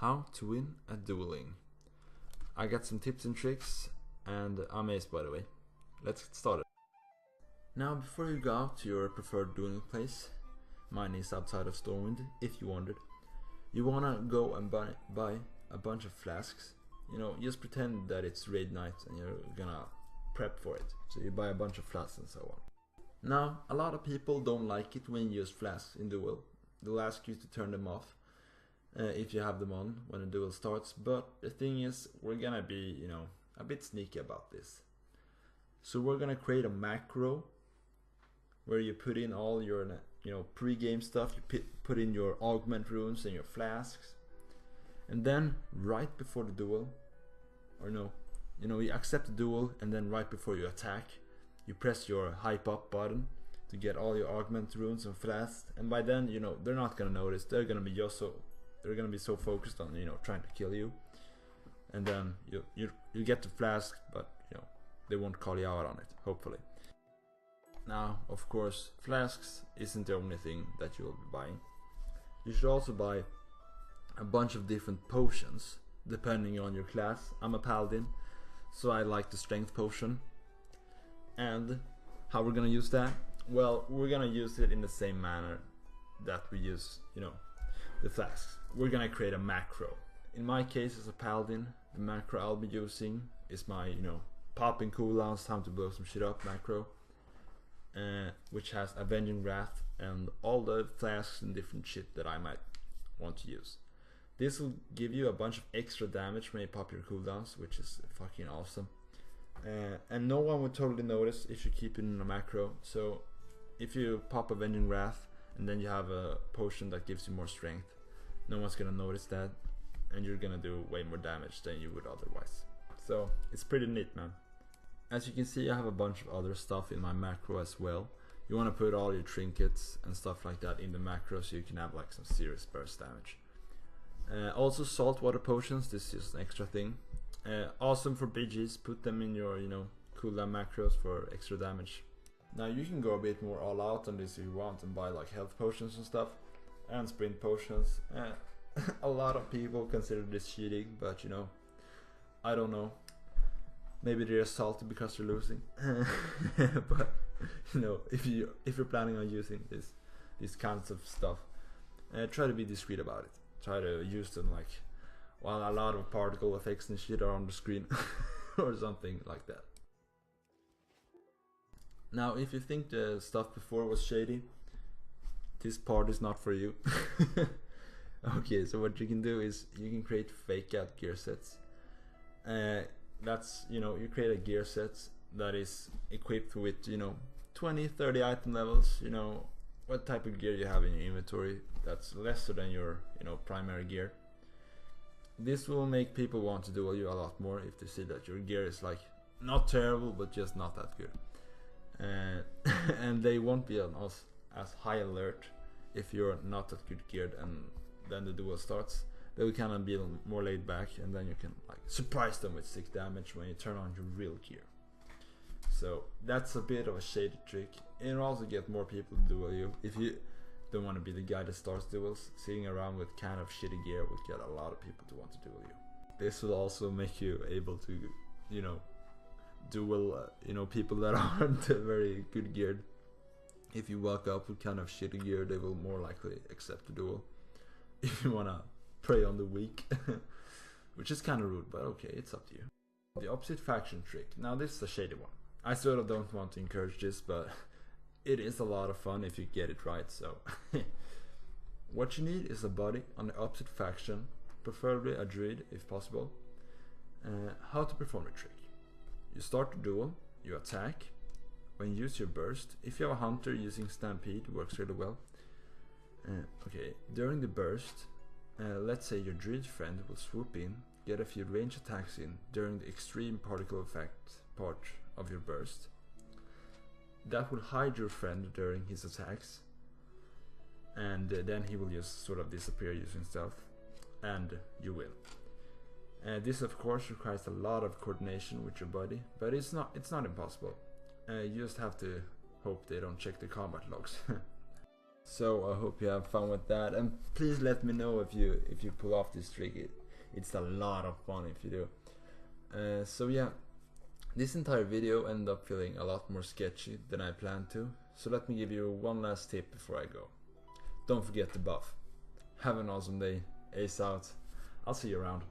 How to win at dueling. I got some tips and tricks, and I'm Ayce, by the way. Let's get started. Now, before you go out to your preferred dueling place, mine is outside of Stormwind, if you wondered, you wanna go and buy a bunch of flasks. You know, just pretend that it's raid night and you're gonna prep for it. So you buy a bunch of flasks and so on. Now, a lot of people don't like it when you use flasks in duel. They'll ask you to turn them off if you have them on when a duel starts. But the thing is, we're gonna be, a bit sneaky about this. So we're gonna create a macro where you put in all your, pre-game stuff. You put in your augment runes and your flasks, and then right before the duel, you accept the duel, and then right before you attack, you press your hype up button to get all your augment runes and flasks. And by then, they're not gonna notice. They're gonna be so focused on trying to kill you, and then you get the flask, but they won't call you out on it, hopefully. Now, of course, flasks isn't the only thing that you'll be buying. You should also buy a bunch of different potions depending on your class. I'm a paladin, so I like the strength potion. And how we're gonna use that? Well, we're gonna use it in the same manner that we use, the flasks. We're gonna create a macro. In my case, as a paladin, the macro I'll be using is my, popping cooldowns, time to blow some shit up macro, which has Avenging Wrath and all the flasks and different shit that I might want to use. This will give you a bunch of extra damage when you pop your cooldowns, which is fucking awesome. And no one would totally notice if you keep it in a macro. So if you pop Avenging Wrath and then you have a potion that gives you more strength, no one's gonna notice that, and you're gonna do way more damage than you would otherwise. So it's pretty neat, man. As you can see, I have a bunch of other stuff in my macro as well. You want to put all your trinkets and stuff like that in the macro so you can have like some serious burst damage. Also saltwater potions, this is an extra thing. Awesome for BGs, put them in your cooldown macros for extra damage. Now you can go a bit more all out on this if you want and buy like health potions and stuff, and sprint potions. A lot of people consider this cheating, but I don't know. Maybe they're salty because they're losing. But if you're planning on using these kinds of stuff, try to be discreet about it. Try to use them like while a lot of particle effects and shit are on the screen or something like that. Now, if you think the stuff before was shady, this part is not for you. Okay, so what you can do is you can create fake out gear sets. That's you create a gear set that is equipped with 20-30 item levels, what type of gear you have in your inventory that's lesser than your primary gear. This will make people want to duel you a lot more if they see that your gear is like not terrible but just not that good. And they won't be as high alert if you're not that good geared, and then the duel starts. They'll kind of be more laid back, and then you can like surprise them with 6 damage when you turn on your real gear. So that's a bit of a shady trick. It'll also get more people to duel you. If you don't want to be the guy that starts duels, sitting around with kind of shitty gear would get a lot of people to want to duel you. This will also make you able to, duel, people that aren't very good geared. If you walk up with kind of shitty gear, they will more likely accept the duel. If you wanna prey on the weak, which is kind of rude, but okay, it's up to you. The opposite faction trick. Now this is a shady one. I sort of don't want to encourage this, but it is a lot of fun if you get it right. So what you need is a buddy on the opposite faction, preferably a druid if possible. How to perform the trick. You start the duel, you attack. When you use your burst, if you have a hunter, using stampede works really well. Okay, during the burst, let's say your druid friend will swoop in, get a few range attacks in during the extreme particle effect part of your burst. That will hide your friend during his attacks, and then he will just sort of disappear using stealth, and you win. This of course requires a lot of coordination with your buddy, but it's not impossible. You just have to hope they don't check the combat logs. So I hope you have fun with that, and please let me know if you pull off this trick. It's a lot of fun if you do. So yeah, this entire video ended up feeling a lot more sketchy than I planned to, so let me give you one last tip before I go. Don't forget to buff. Have an awesome day. Ace out. I'll see you around.